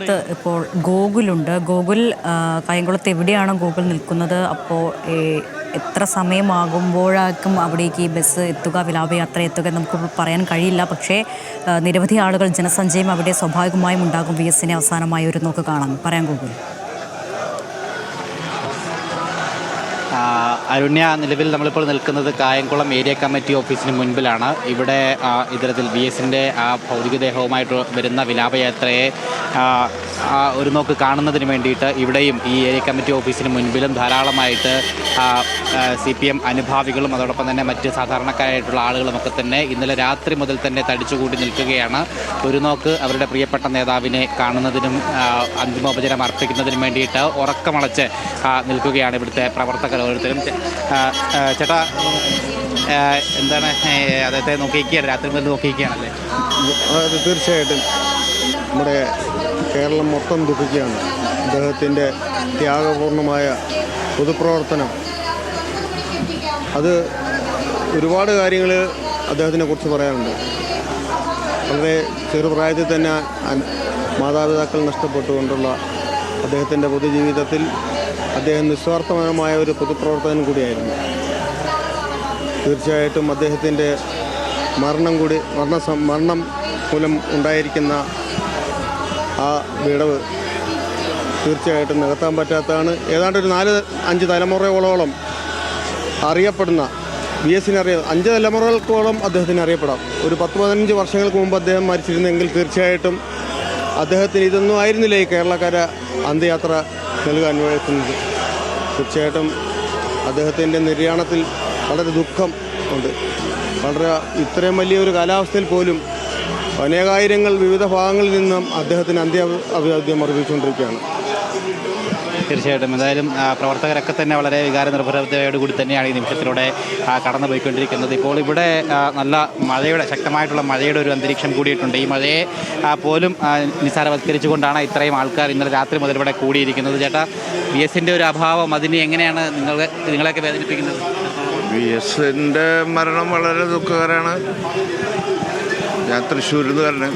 കായംകുളത്ത് ഇപ്പോൾ ഗോകുലുണ്ട്. കായംകുളത്ത് എവിടെയാണ് ഗോകുൽ നിൽക്കുന്നത്? അപ്പോൾ എത്ര സമയമാകുമ്പോഴേക്കും അവിടേക്ക് ഈ ബസ് എത്തുക, വിലാപയാത്ര എത്തുക നമുക്ക് പറയാൻ കഴിയില്ല. പക്ഷേ നിരവധി ആളുകൾ, ജനസഞ്ചയം അവിടെ സ്വാഭാവികമായും ഉണ്ടാകും. VS-നെ അവസാനമായി ഒരു നോക്ക് കാണാം. പറയാൻ ഗോകുൽ. അരുണ്യ, നിലവിൽ നമ്മളിപ്പോൾ നിൽക്കുന്നത് കായംകുളം ഏരിയ കമ്മിറ്റി ഓഫീസിന് മുൻപിലാണ്. ഇവിടെ ഇത്തരത്തിൽ VS-ൻ്റെ ആ ഭൗതികദേഹവുമായിട്ട് വരുന്ന വിലാപയാത്രയെ ഒരു നോക്ക് കാണുന്നതിന് വേണ്ടിയിട്ട് ഇവിടെയും ഈ ഏരിയ കമ്മിറ്റി ഓഫീസിന് മുൻപിലും ധാരാളമായിട്ട് CPM അനുഭാവികളും അതോടൊപ്പം തന്നെ മറ്റ് സാധാരണക്കാരായിട്ടുള്ള ആളുകളുമൊക്കെ തന്നെ ഇന്നലെ രാത്രി മുതൽ തന്നെ തടിച്ചുകൂടി നിൽക്കുകയാണ്. ഒരു നോക്ക് അവരുടെ പ്രിയപ്പെട്ട നേതാവിനെ കാണുന്നതിനും അന്തിമോപചാരം അർപ്പിക്കുന്നതിനും വേണ്ടിയിട്ട് ഉറക്കമളച്ച് നിൽക്കുകയാണ് ഇവിടുത്തെ പ്രവർത്തകർ ഓരോരുത്തരും. ചേട്ടാ, എന്താണ് അദ്ദേഹത്തെ നോക്കിയിരിക്കുകയാണ്, രാത്രി മുതൽ നോക്കിയിരിക്കുകയാണല്ലേ? അത് തീർച്ചയായിട്ടും നമ്മുടെ കേരളം മൊത്തം ദുഃഖിക്കുകയാണ്. അദ്ദേഹത്തിൻ്റെ ത്യാഗപൂർണമായ പൊതുപ്രവർത്തനം, അത് ഒരുപാട് കാര്യങ്ങൾ അദ്ദേഹത്തിനെ കുറിച്ച് പറയാനുണ്ട്. വളരെ ചെറുപ്രായത്തിൽ തന്നെ മാതാപിതാക്കൾ നഷ്ടപ്പെട്ടുകൊണ്ടുള്ള അദ്ദേഹത്തിൻ്റെ പൊതുജീവിതത്തിൽ അദ്ദേഹം നിസ്വാർത്ഥമായ ഒരു പൊതുപ്രവർത്തകൻ കൂടിയായിരുന്നു. തീർച്ചയായിട്ടും അദ്ദേഹത്തിൻ്റെ മരണം മൂലം ഉണ്ടായിരിക്കുന്ന ആ വിടവ് തീർച്ചയായിട്ടും നികത്താൻ പറ്റാത്തതാണ്. ഏതാണ്ട് ഒരു 4-5 തലമുറകളോളം അറിയപ്പെടുന്ന VS-നെ 5 തലമുറകൾക്കോളം അദ്ദേഹത്തിന് അറിയപ്പെടാം. ഒരു 10-15 വർഷങ്ങൾക്ക് മുമ്പ് അദ്ദേഹം മരിച്ചിരുന്നെങ്കിൽ തീർച്ചയായിട്ടും അദ്ദേഹത്തിന് ഇതൊന്നും ആയിരുന്നില്ല ഈ കേരളക്കര അന്ത്യയാത്ര നൽകാൻ വഴിക്കുന്നത്. തീർച്ചയായിട്ടും അദ്ദേഹത്തിൻ്റെ നിര്യാണത്തിൽ വളരെ ദുഃഖം ഉണ്ട്. ഇത്രയും വലിയൊരു കാലാവസ്ഥയിൽ പോലും അനേകായിരങ്ങൾ വിവിധ ഭാഗങ്ങളിൽ നിന്നും അദ്ദേഹത്തിന് അന്ത്യാഭിവാദ്യം അർപ്പിച്ചുകൊണ്ടിരിക്കുകയാണ്. തീർച്ചയായിട്ടും എന്തായാലും പ്രവർത്തകരൊക്കെ തന്നെ വളരെ വികാരനിർഭരതയോടുകൂടി തന്നെയാണ് ഈ നിമിഷത്തിലൂടെ കടന്നു പോയിക്കൊണ്ടിരിക്കുന്നത്. ഇപ്പോൾ ഇവിടെ നല്ല ശക്തമായിട്ടുള്ള മഴയുടെ ഒരു അന്തരീക്ഷം കൂടിയിട്ടുണ്ട്. ഈ മഴയെ പോലും നിസ്സാരവത്കരിച്ചുകൊണ്ടാണ് ഇത്രയും ആൾക്കാർ ഇന്നലെ രാത്രി മുതൽ ഇവിടെ കൂടിയിരിക്കുന്നത്. ചേട്ടാ, VS-ൻ്റെ ഒരു അഭാവം അതിന് എങ്ങനെയാണ് നിങ്ങളെയൊക്കെ വേദനിപ്പിക്കുന്നത്? VS-ൻ്റെ മരണം വളരെ ദുഃഖകരമാണ്. ഞാൻ തൃശ്ശൂരിൽ നിന്ന് വരണം.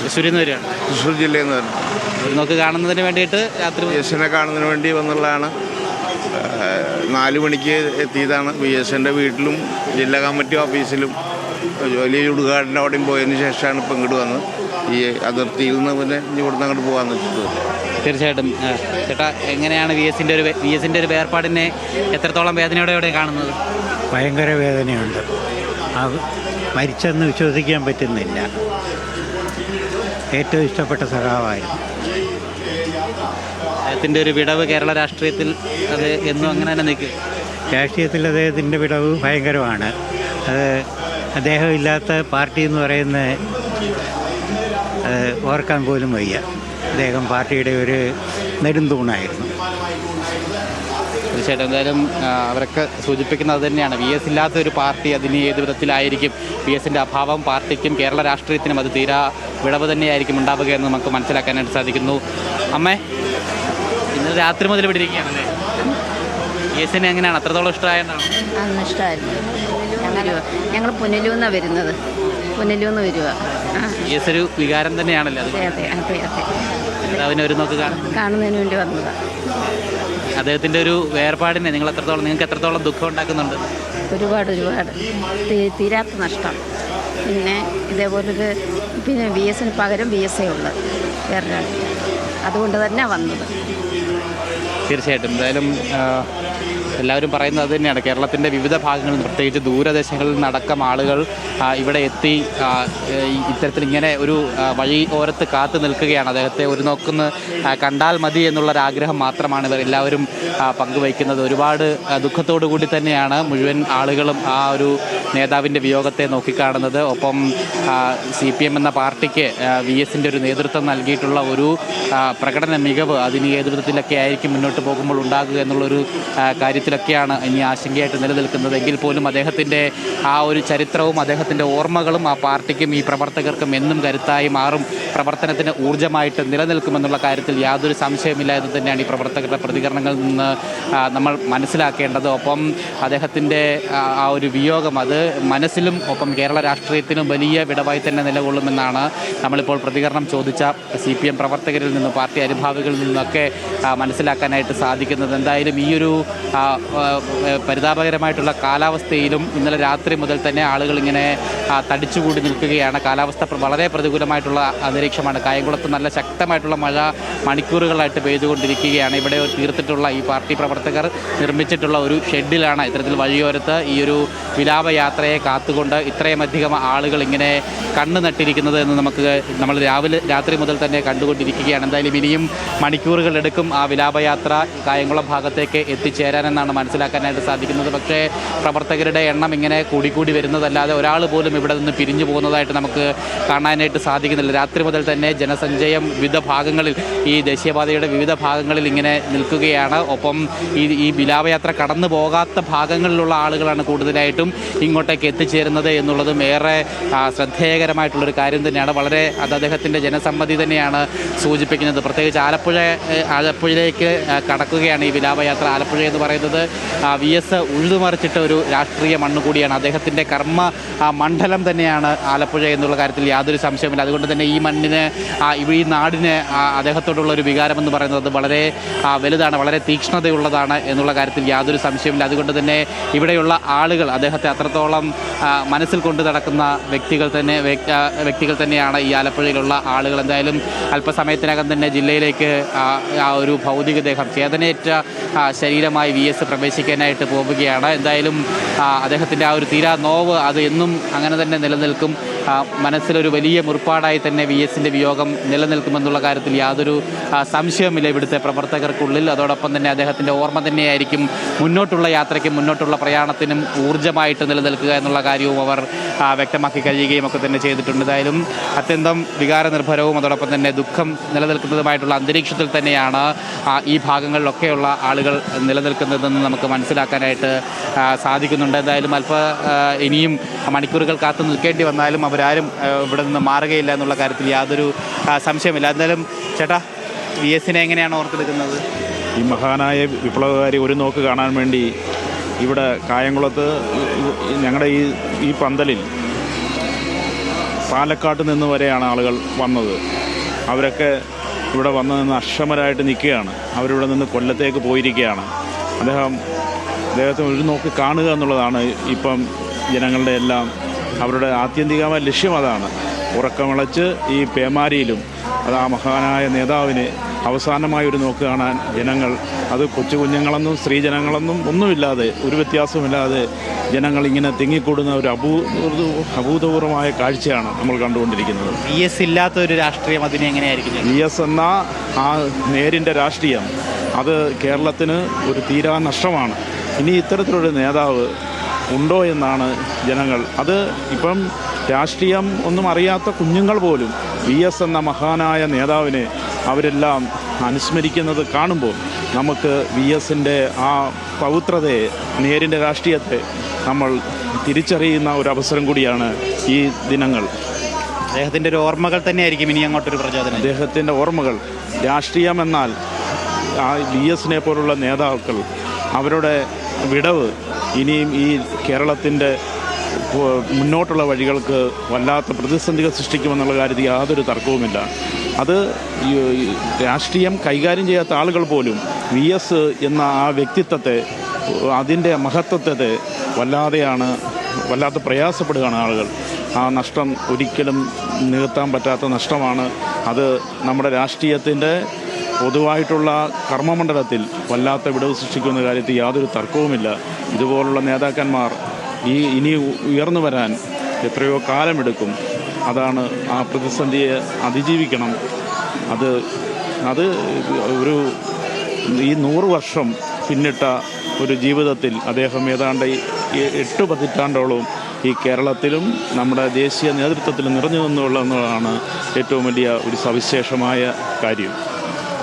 തൃശ്ശൂരിൽ നിന്ന് വരികയാണ്. തൃശ്ശൂർ ജില്ലയിൽ നിന്ന് വരണം. നോക്ക് കാണുന്നതിന് വേണ്ടിയിട്ട് രാത്രി VS-നെ കാണുന്നതിന് വേണ്ടി വന്നുള്ളതാണ്. 4 മണിക്ക് എത്തിയതാണ്. VS-ൻ്റെ വീട്ടിലും ജില്ലാ കമ്മിറ്റി ഓഫീസിലും വലിയ ചുടുകാടിൻ്റെ അവിടെയും പോയതിന് ശേഷമാണ് ഇപ്പം ഇങ്ങോട്ട് വന്നത്. ഈ അതിർത്തിയിൽ നിന്ന് പിന്നെ ഇവിടുന്ന് അങ്ങോട്ട് പോകാമെന്ന് വെച്ചിട്ട്. തീർച്ചയായിട്ടും ചേട്ടാ, എങ്ങനെയാണ് VS-ൻ്റെ ഒരു വേർപാടിനെ എത്രത്തോളം വേദനയോടെ കാണുന്നത്? ഭയങ്കര വേദനയുണ്ട്. മരിച്ചെന്ന് വിശ്വസിക്കാൻ പറ്റുന്നില്ല. ഏറ്റവും ഇഷ്ടപ്പെട്ട സഖാവായിരുന്നു. അദ്ദേഹത്തിൻ്റെ ഒരു വിടവ് കേരള രാഷ്ട്രീയത്തിൽ അത് എന്നും അങ്ങനെ തന്നെ നിൽക്കും. രാഷ്ട്രീയത്തിൽ അദ്ദേഹത്തിൻ്റെ വിടവ് ഭയങ്കരമാണ്. അത് അദ്ദേഹം ഇല്ലാത്ത പാർട്ടി എന്ന് പറയുന്നത് ഓർക്കാൻ പോലും വയ്യ. അദ്ദേഹം പാർട്ടിയുടെ ഒരു നെടുന്തൂണായിരുന്നു. തീർച്ചയായിട്ടും എന്തായാലും അവരൊക്കെ സൂചിപ്പിക്കുന്നത് തന്നെയാണ്. VS ഇല്ലാത്ത ഒരു പാർട്ടി അതിന് ഏത് വിധത്തിലായിരിക്കും. VS-ൻ്റെ അഭാവം പാർട്ടിക്കും കേരള രാഷ്ട്രീയത്തിനും അത് തീരാ വിടവ് തന്നെയായിരിക്കും ഉണ്ടാവുക എന്ന് നമുക്ക് മനസ്സിലാക്കാനായിട്ട് സാധിക്കുന്നു. അമ്മേ, ഇന്നലെ രാത്രി മുതൽ ഇവിടെ ഇരിക്കുകയാണല്ലേ? VS-നെ എങ്ങനെയാണ്, അത്രത്തോളം ഇഷ്ടമായെന്നാണ്? അന്ന് ഇഷ്ടമായിരുന്നു. ഞങ്ങൾ പുനലൂന്നാണ് വരുന്നത്. പുനലൂന്ന് വരിക. VS ഒരു വികാരം തന്നെയാണല്ലോ. അതെ അതെ അതെ അതെ. അതിനെ ഒരു നോക്ക് കാണുന്നതിന് വേണ്ടി വന്നതാണ്. അദ്ദേഹത്തിൻ്റെ ഒരു വേർപാടിനെ നിങ്ങൾക്ക് എത്രത്തോളം ദുഃഖം ഉണ്ടാക്കുന്നുണ്ട്? ഒരുപാട് തീരാത്ത നഷ്ടം. പിന്നെ ഇതേപോലൊരു VS-ന് പകരം VS-ഏ ഉള്ളത്, വേറെ അതുകൊണ്ട് തന്നെ വന്നത്. തീർച്ചയായിട്ടും എന്തായാലും എല്ലാവരും പറയുന്നത് അത് തന്നെയാണ്. കേരളത്തിൻ്റെ വിവിധ ഭാഗങ്ങളിൽ നിന്ന്, പ്രത്യേകിച്ച് ദൂരദേശങ്ങളിൽ നിന്നടക്കം ആളുകൾ ഇവിടെ എത്തി ഇത്തരത്തിൽ ഇങ്ങനെ ഒരു വഴി ഓരത്ത് കാത്തു നിൽക്കുകയാണ്. അദ്ദേഹത്തെ ഒരു നോക്കുന്ന കണ്ടാൽ മതി എന്നുള്ളൊരാഗ്രഹം മാത്രമാണ് ഇവർ എല്ലാവരും പങ്കുവയ്ക്കുന്നത്. ഒരുപാട് ദുഃഖത്തോടു കൂടി തന്നെയാണ് മുഴുവൻ ആളുകളും ആ ഒരു നേതാവിൻ്റെ വിയോഗത്തെ നോക്കിക്കാണുന്നത്. ഒപ്പം CPM എന്ന പാർട്ടിക്ക് VS-ൻ്റെ ഒരു നേതൃത്വം നൽകിയിട്ടുള്ള ഒരു പ്രകടന മികവ് അതിന് ഏത് വിധത്തിലൊക്കെ ആയിരിക്കും മുന്നോട്ട് പോകുമ്പോൾ ഉണ്ടാകുക എന്നുള്ളൊരു കാര്യത്തിലൊക്കെയാണ് ഇനി ആശങ്കയായിട്ട് നിലനിൽക്കുന്നത്. എങ്കിൽ പോലും അദ്ദേഹത്തിൻ്റെ ആ ഒരു ചരിത്രവും അദ്ദേഹത്തിൻ്റെ അദ്ദേഹത്തിൻ്റെ ഓർമ്മകളും ആ പാർട്ടിക്കും ഈ പ്രവർത്തകർക്കും എന്നും കരുത്തായി മാറും, പ്രവർത്തനത്തിന് ഊർജ്ജമായിട്ട് നിലനിൽക്കുമെന്നുള്ള കാര്യത്തിൽ യാതൊരു സംശയമില്ല എന്ന് തന്നെയാണ് ഈ പ്രവർത്തകരുടെ പ്രതികരണങ്ങളിൽ നിന്ന് നമ്മൾ മനസ്സിലാക്കേണ്ടത്. ഒപ്പം അദ്ദേഹത്തിൻ്റെ ആ ഒരു വിയോഗം അത് മനസ്സിലും ഒപ്പം കേരള രാഷ്ട്രീയത്തിലും വലിയ വിടവായി തന്നെ നിലകൊള്ളുമെന്നാണ് നമ്മളിപ്പോൾ പ്രതികരണം ചോദിച്ച CPM പ്രവർത്തകരിൽ നിന്നും പാർട്ടി അനുഭാവികളിൽ നിന്നൊക്കെ മനസ്സിലാക്കാനായിട്ട് സാധിക്കുന്നത്. എന്തായാലും ഈ ഒരു പരിതാപകരമായിട്ടുള്ള കാലാവസ്ഥയിലും ഇന്നലെ രാത്രി മുതൽ തന്നെ ആളുകൾ ഇങ്ങനെ തടിച്ചുകൂടി നിൽക്കുകയാണ്. കാലാവസ്ഥ വളരെ പ്രതികൂലമായിട്ടുള്ള അന്തരീക്ഷമാണ്. കായംകുളത്ത് നല്ല ശക്തമായിട്ടുള്ള മഴ മണിക്കൂറുകളായിട്ട് പെയ്തുകൊണ്ടിരിക്കുകയാണ്. ഇവിടെ തീർത്തിട്ടുള്ള ഈ പാർട്ടി പ്രവർത്തകർ നിർമ്മിച്ചിട്ടുള്ള ഒരു ഷെഡിലാണ് ഇത്തരത്തിൽ വഴിയോരത്ത് ഈ ഒരു വിലാപയാത്രയെ കാത്തുകൊണ്ട് ഇത്രയുമധികം ആളുകൾ ഇങ്ങനെ കണ്ണു നട്ടിരിക്കുന്നത് എന്ന് നമ്മൾ രാത്രി മുതൽ തന്നെ കണ്ടുകൊണ്ടിരിക്കുകയാണ്. എന്തായാലും ഇനിയും മണിക്കൂറുകളെടുക്കും ആ വിലാപയാത്ര കായംകുളം ഭാഗത്തേക്ക് എത്തിച്ചേരാനെന്നാണ് മനസ്സിലാക്കാനായിട്ട് സാധിക്കുന്നത്. പക്ഷേ പ്രവർത്തകരുടെ എണ്ണം ഇങ്ങനെ കൂടിക്കൂടി വരുന്നതല്ലാതെ ഒരാൾ പോലും ഇവിടെ നിന്ന് പിരിഞ്ഞു പോകുന്നതായിട്ട് നമുക്ക് കാണാനായിട്ട് സാധിക്കുന്നില്ല. രാത്രി മുതൽ തന്നെ ജനസഞ്ചയം വിവിധ ഭാഗങ്ങളിൽ ഈ ദേശീയപാതയുടെ വിവിധ ഭാഗങ്ങളിൽ ഇങ്ങനെ നിൽക്കുകയാണ്. ഒപ്പം ഈ വിലാപയാത്ര കടന്നു പോകാത്ത ഭാഗങ്ങളിലുള്ള ആളുകളാണ് കൂടുതലായിട്ടും ഇങ്ങോട്ടേക്ക് എത്തിച്ചേരുന്നത് എന്നുള്ളതും ഏറെ ശ്രദ്ധേയകരമായിട്ടുള്ളൊരു കാര്യം തന്നെയാണ്. വളരെ അത് അദ്ദേഹത്തിൻ്റെ ജനസമ്മതി തന്നെയാണ് സൂചിപ്പിക്കുന്നത്. പ്രത്യേകിച്ച് ആലപ്പുഴയിലേക്ക് കടക്കുകയാണ് ഈ വിലാപയാത്ര. ആലപ്പുഴ എന്ന് പറയുന്നത് VS ഉഴുതുമറിച്ചിട്ട ഒരു രാഷ്ട്രീയ മണ്ണ് കൂടിയാണ്. അദ്ദേഹത്തിൻ്റെ കർമ്മ മണ്ഡലം തന്നെയാണ് ആലപ്പുഴ എന്നുള്ള കാര്യത്തിൽ യാതൊരു സംശയമില്ല. അതുകൊണ്ട് തന്നെ ഈ മണ്ണിന് ഈ നാടിന് അദ്ദേഹത്തോടുള്ള ഒരു വികാരം എന്ന് പറയുന്നത് വളരെ വലുതാണ്, വളരെ തീക്ഷ്ണതയുള്ളതാണ് എന്നുള്ള കാര്യത്തിൽ യാതൊരു സംശയമില്ല. അതുകൊണ്ട് തന്നെ ഇവിടെയുള്ള ആളുകൾ അദ്ദേഹത്തെ അത്രത്തോളം മനസ്സിൽ കൊണ്ടു നടക്കുന്ന വ്യക്തികൾ തന്നെയാണ് ഈ ആലപ്പുഴയിലുള്ള ആളുകൾ. എന്തായാലും അല്പസമയത്തിനകം തന്നെ ജില്ലയിലേക്ക് ആ ഒരു ഭൗതികദേഹം ചേതനയേറ്റ ശരീരമായി VS പ്രവേശിക്കാനായിട്ട് പോവുകയാണ്. എന്തായാലും അദ്ദേഹത്തിൻ്റെ ആ ഒരു തീരാ നോവ് അത് എന്നും അങ്ങനെ തന്നെ നിലനിൽക്കും. മനസ്സിലൊരു വലിയ മുറിപ്പാടായി തന്നെ VSൻ്റെ വിയോഗം നിലനിൽക്കുമെന്നുള്ള കാര്യത്തിൽ യാതൊരു സംശയവുമില്ല ഇവിടുത്തെ പ്രവർത്തകർക്കുള്ളിൽ. അതോടൊപ്പം തന്നെ അദ്ദേഹത്തിൻ്റെ ഓർമ്മ തന്നെയായിരിക്കും മുന്നോട്ടുള്ള യാത്രയ്ക്കും മുന്നോട്ടുള്ള പ്രയാണത്തിനും ഊർജ്ജമായിട്ട് നിലനിൽക്കുക എന്നുള്ള കാര്യവും അവർ വ്യക്തമാക്കി കഴിയുകയും ഒക്കെ തന്നെ ചെയ്തിട്ടുണ്ട്. എന്തായാലും അത്യന്തം വികാരനിർഭരവും അതോടൊപ്പം തന്നെ ദുഃഖം നിലനിൽക്കുന്നതുമായിട്ടുള്ള അന്തരീക്ഷത്തിൽ തന്നെയാണ് ഈ ഭാഗങ്ങളിലൊക്കെയുള്ള ആളുകൾ നിലനിൽക്കുന്നതെന്ന് നമുക്ക് മനസ്സിലാക്കാനായിട്ട് സാധിക്കുന്നുണ്ട്. എന്തായാലും ഇനിയും മണിക്കൂറുകൾ കാത്തു നിൽക്കേണ്ടി വന്നാലും അവരാരും ഇവിടെ നിന്ന് മാറുകയില്ല എന്നുള്ള കാര്യത്തിൽ യാതൊരു സംശയമില്ല. എന്തായാലും ചേട്ടാ, VSനെ എങ്ങനെയാണ് ഓർത്തെടുക്കുന്നത്? ഈ മഹാനായ വിപ്ലവകാരി ഒരു നോക്ക് കാണാൻ വേണ്ടി ഇവിടെ കായംകുളത്ത് ഞങ്ങളുടെ ഈ പന്തലിൽ പാലക്കാട്ട് നിന്ന് വരെയാണ് ആളുകൾ വന്നത്. അവരൊക്കെ ഇവിടെ വന്നു നിന്ന് അക്ഷമരായിട്ട് നിൽക്കുകയാണ്. അവരിവിടെ നിന്ന് കൊല്ലത്തേക്ക് പോയിരിക്കുകയാണ്. അദ്ദേഹത്തെ ഒരു നോക്ക് കാണുക എന്നുള്ളതാണ് ഇപ്പം ജനങ്ങളുടെ എല്ലാം അവരുടെ ആത്യന്തികമായ ലക്ഷ്യം. അതാണ് ഉറക്കമിളച്ച് ഈ പേമാരിയിലും അത് ആ മഹാനായ നേതാവിനെ അവസാനമായി ഒരു നോക്ക് കാണാൻ ജനങ്ങൾ, അത് കൊച്ചു കുഞ്ഞുങ്ങളെന്നും സ്ത്രീജനങ്ങളെന്നും ഒന്നുമില്ലാതെ ഒരു വ്യത്യാസമില്ലാതെ ജനങ്ങൾ ഇങ്ങനെ തിങ്ങിക്കൂടുന്ന ഒരു അഭൂതപൂർവമായ കാഴ്ചയാണ് നമ്മൾ കണ്ടുകൊണ്ടിരിക്കുന്നത്. VS ഇല്ലാത്ത ഒരു രാഷ്ട്രീയം അതിനെ എങ്ങനെയായിരിക്കും? VS എന്ന ആ നേരിൻ്റെ രാഷ്ട്രീയം അത് കേരളത്തിന് ഒരു തീരാ നഷ്ടമാണ്. ഇനി ഇത്തരത്തിലൊരു നേതാവ് ഉണ്ടോ എന്നാണ് ജനങ്ങൾ, അത് ഇപ്പം രാഷ്ട്രീയം ഒന്നും അറിയാത്ത കുഞ്ഞുങ്ങൾ പോലും VS എന്ന മഹാനായ നേതാവിനെ അവരെല്ലാം അനുസ്മരിക്കുന്നത് കാണുമ്പോൾ നമുക്ക് VSൻ്റെ ആ പവിത്രതയെ, നേരിൻ്റെ രാഷ്ട്രീയത്തെ നമ്മൾ തിരിച്ചറിയുന്ന ഒരു അവസരം കൂടിയാണ് ഈ ദിനങ്ങൾ. അദ്ദേഹത്തിൻ്റെ ഒരു ഓർമ്മകൾ തന്നെയായിരിക്കും ഇനി അങ്ങോട്ടൊരു പ്രചോദനം. അദ്ദേഹത്തിൻ്റെ ഓർമ്മകൾ, രാഷ്ട്രീയം എന്നാൽ ആ VSനെ പോലുള്ള നേതാക്കൾ അവരുടെ വിടവ് ഇനിയും ഈ കേരളത്തിൻ്റെ മുന്നോട്ടുള്ള വഴികൾക്ക് വല്ലാത്ത പ്രതിസന്ധികൾ സൃഷ്ടിക്കുമെന്നുള്ള കാര്യത്തിൽ യാതൊരു തർക്കവുമില്ല. അത് രാഷ്ട്രീയം കൈകാര്യം ചെയ്യാത്ത ആളുകൾ പോലും VS എന്ന ആ വ്യക്തിത്വത്തെ, അതിൻ്റെ മഹത്വത്തെ വല്ലാത്ത പ്രയാസപ്പെടുകയാണ് ആളുകൾ. ആ നഷ്ടം ഒരിക്കലും നികത്താൻ പറ്റാത്ത നഷ്ടമാണ്. അത് നമ്മുടെ രാഷ്ട്രീയത്തിൻ്റെ പൊതുവായിട്ടുള്ള കർമ്മമണ്ഡലത്തിൽ വല്ലാത്ത വിടവ് സൃഷ്ടിക്കുന്ന കാര്യത്തിൽ യാതൊരു തർക്കവുമില്ല. ഇതുപോലുള്ള നേതാക്കന്മാർ ഇനി ഉയർന്നു വരാൻ എത്രയോ കാലമെടുക്കും. അതാണ് ആ പ്രതിസന്ധിയെ അതിജീവിക്കണം. അത് ഒരു ഈ 100 വർഷം പിന്നിട്ട ഒരു ജീവിതത്തിൽ അദ്ദേഹം ഏതാണ്ട് 8 പതിറ്റാണ്ടോളം ഈ കേരളത്തിലും നമ്മുടെ ദേശീയ നേതൃത്വത്തിലും നിറഞ്ഞു നിന്നുള്ളതാണ് ഏറ്റവും വലിയ ഒരു സവിശേഷമായ കാര്യം.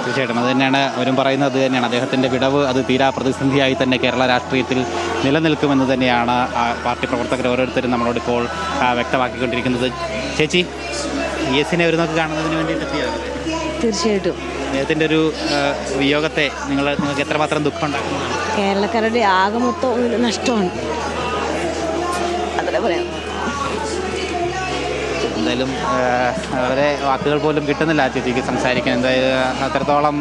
തീർച്ചയായിട്ടും അത് തന്നെയാണ് അവരും പറയുന്നത്. അത് തന്നെയാണ് അദ്ദേഹത്തിൻ്റെ വിടവ് അത് തീരാ പ്രതിസന്ധിയായി തന്നെ കേരള രാഷ്ട്രീയത്തിൽ നിലനിൽക്കുമെന്ന് തന്നെയാണ് പാർട്ടി പ്രവർത്തകർ ഓരോരുത്തരും നമ്മളോട് ഇപ്പോൾ വ്യക്തമാക്കിക്കൊണ്ടിരിക്കുന്നത്. ചേച്ചി, VS-നെ ഒരു നോക്ക് കാണുന്നതിന് വേണ്ടിയിട്ട് എത്തിയാണ്. തീർച്ചയായിട്ടും അദ്ദേഹത്തിൻ്റെ ഒരു വിയോഗത്തെ നിങ്ങൾക്ക് എത്രമാത്രം ദുഃഖം ഉണ്ടാക്കുന്നതാണ്? കേരളക്കാരുടെ ആകെ മൊത്തം ഒരു നഷ്ടമാണ്, അതല്ലേ പറയാം. എന്തായാലും വളരെ വാക്കുകൾ പോലും കിട്ടുന്നില്ല ചേച്ചിക്ക് സംസാരിക്കാൻ. എന്തായാലും അത്രത്തോളം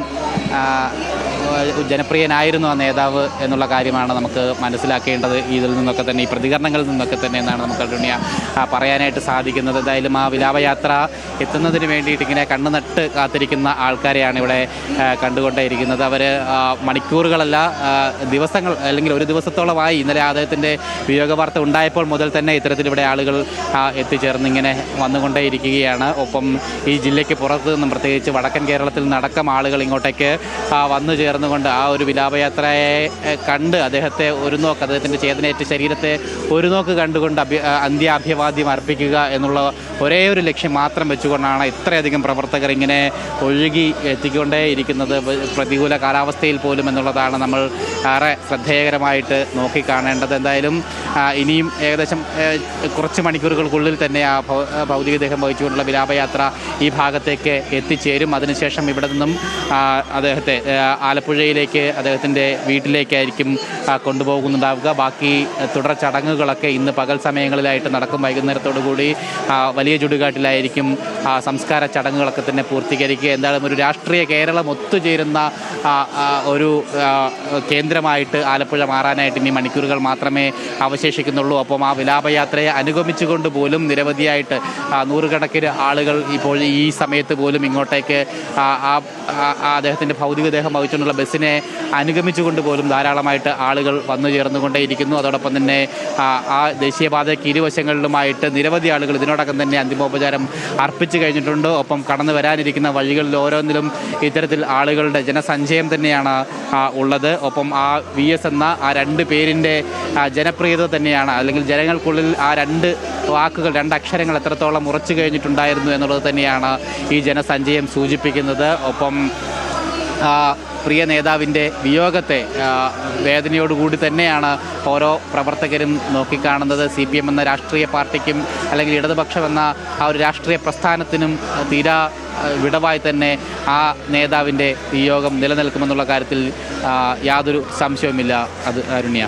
ജനപ്രിയനായിരുന്നു ആ നേതാവ് എന്നുള്ള കാര്യമാണ് നമുക്ക് മനസ്സിലാക്കേണ്ടത് ഇതിൽ നിന്നൊക്കെ തന്നെ, ഈ പ്രതികരണങ്ങളിൽ നിന്നൊക്കെ തന്നെ എന്നാണ് നമുക്ക് അരുണ്യ പറയാനായിട്ട് സാധിക്കുന്നത്. എന്തായാലും ആ വിലാപയാത്ര എത്തുന്നതിന് വേണ്ടിയിട്ട് ഇങ്ങനെ കണ്ണുനട്ട് കാത്തിരിക്കുന്ന ആൾക്കാരെയാണ് ഇവിടെ കണ്ടുകൊണ്ടേയിരിക്കുന്നത്. അവർ മണിക്കൂറുകളല്ല ദിവസങ്ങൾ അല്ലെങ്കിൽ ഒരു ദിവസത്തോളമായി ഇന്നലെ അദ്ദേഹത്തിൻ്റെ വിയോഗ വാർത്ത ഉണ്ടായപ്പോൾ മുതൽ തന്നെ ഇത്തരത്തിൽ ഇവിടെ ആളുകൾ എത്തിച്ചേർന്ന് ഇങ്ങനെ വന്നുകൊണ്ടേയിരിക്കുകയാണ്. ഒപ്പം ഈ ജില്ലയ്ക്ക് പുറത്തു നിന്നും പ്രത്യേകിച്ച് വടക്കൻ കേരളത്തിൽ നിന്നടക്കം ആളുകൾ ഇങ്ങോട്ടേക്ക് വന്നു ചേർന്നുകൊണ്ട് ആ ഒരു വിലാപയാത്രയെ കണ്ട് അദ്ദേഹത്തെ ഒരു നോക്ക്, അദ്ദേഹത്തിൻ്റെ ചേതനയേറ്റ ശരീരത്തെ ഒരു നോക്ക് കണ്ടുകൊണ്ട് അന്ത്യാഭിവാദ്യം അർപ്പിക്കുക എന്നുള്ള ഒരേ ഒരു ലക്ഷ്യം മാത്രം വെച്ചുകൊണ്ടാണ് ഇത്രയധികം പ്രവർത്തകർ ഇങ്ങനെ ഒഴുകി എത്തിക്കൊണ്ടേയിരിക്കുന്നത്. പ്രതികൂല കാലാവസ്ഥയിൽ പോലും എന്നുള്ളതാണ് നമ്മൾ ഏറെ ശ്രദ്ധേയകരമായിട്ട് നോക്കിക്കാണേണ്ടത്. എന്തായാലും ഇനിയും ഏകദേശം കുറച്ച് മണിക്കൂറുകൾക്കുള്ളിൽ തന്നെ ആ ഭൗതികദേഹം വഹിച്ചുകൊണ്ടുള്ള വിലാപയാത്ര ഈ ഭാഗത്തേക്ക് എത്തിച്ചേരും. അതിനുശേഷം ഇവിടെ നിന്നും അദ്ദേഹത്തെ ആലപ്പുഴയിലേക്ക് അദ്ദേഹത്തിൻ്റെ വീട്ടിലേക്കായിരിക്കും കൊണ്ടുപോകുന്നുണ്ടാവുക. ബാക്കി തുടർ ചടങ്ങുകളൊക്കെ ഇന്ന് പകൽ സമയങ്ങളിലായിട്ട് നടക്കും. വൈകുന്നേരത്തോടു കൂടി വലിയ ചുടുകാട്ടിലായിരിക്കും സംസ്കാര ചടങ്ങുകളൊക്കെ തന്നെ പൂർത്തീകരിക്കുക. എന്തായാലും ഒരു രാഷ്ട്രീയ കേരളം ഒത്തുചേരുന്ന ഒരു കേന്ദ്രമായിട്ട് ആലപ്പുഴ മാറാനായിട്ട് ഇനി മണിക്കൂറുകൾ മാത്രമേ അവശേഷിക്കുന്നുള്ളൂ. അപ്പം ആ വിലാപയാത്രയെ അനുഗമിച്ചുകൊണ്ട് പോലും നിരവധിയായിട്ട് നൂറുകണക്കിന് ആളുകൾ ഇപ്പോൾ ഈ സമയത്ത് പോലും ഇങ്ങോട്ടേക്ക് അദ്ദേഹത്തിൻ്റെ ഭൗതികദേഹം വഹിച്ചുകൊണ്ടുള്ള ബസ്സിനെ അനുഗമിച്ചുകൊണ്ട് പോലും ധാരാളമായിട്ട് ആളുകൾ വന്നു ചേർന്നുകൊണ്ടേയിരിക്കുന്നു. അതോടൊപ്പം തന്നെ ആ ദേശീയപാതയ്ക്ക് ഇരുവശങ്ങളിലുമായിട്ട് നിരവധി ആളുകൾ ഇതിനോടകം തന്നെ അന്തിമോപചാരം അർപ്പിച്ചു കഴിഞ്ഞിട്ടുണ്ട്. ഒപ്പം കടന്നു വരാനിരിക്കുന്ന വഴികളിൽ ഓരോന്നിലും ഇത്തരത്തിൽ ആളുകളുടെ ജനസഞ്ചയം തന്നെയാണ് ഉള്ളത്. ഒപ്പം ആ VS എന്ന ആ രണ്ട് പേരിൻ്റെ ജനപ്രിയത തന്നെയാണ്, അല്ലെങ്കിൽ ജനങ്ങൾക്കുള്ളിൽ ആ രണ്ട് വാക്കുകൾ, രണ്ട് അക്ഷരങ്ങൾ എത്രത്തോളം ഉറച്ചു കഴിഞ്ഞിട്ടുണ്ടായിരുന്നു എന്നുള്ളത് തന്നെയാണ് ഈ ജനസഞ്ചയം സൂചിപ്പിക്കുന്നത്. ഒപ്പം പ്രിയ നേതാവിൻ്റെ വിയോഗത്തെ വേദനയോടുകൂടി തന്നെയാണ് ഓരോ പ്രവർത്തകരും നോക്കിക്കാണുന്നത്. CPM എന്ന രാഷ്ട്രീയ പാർട്ടിക്കും അല്ലെങ്കിൽ ഇടതുപക്ഷം എന്ന ആ ഒരു രാഷ്ട്രീയ പ്രസ്ഥാനത്തിനും തീരാ വിടവായി തന്നെ ആ നേതാവിൻ്റെ വിയോഗം നിലനിൽക്കുമെന്നുള്ള കാര്യത്തിൽ യാതൊരു സംശയവുമില്ല. അത് അരുണ്യ.